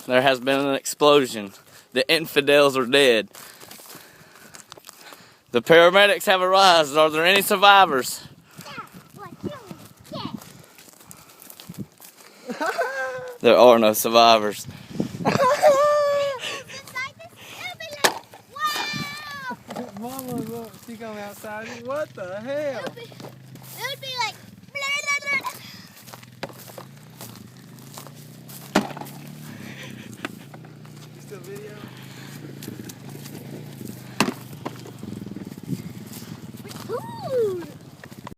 There has been an explosion. The infidels are dead. The paramedics have arrived. Are there any survivors? There are no survivors. Mama, look, she come outside. What the hell? It would be like. You still video?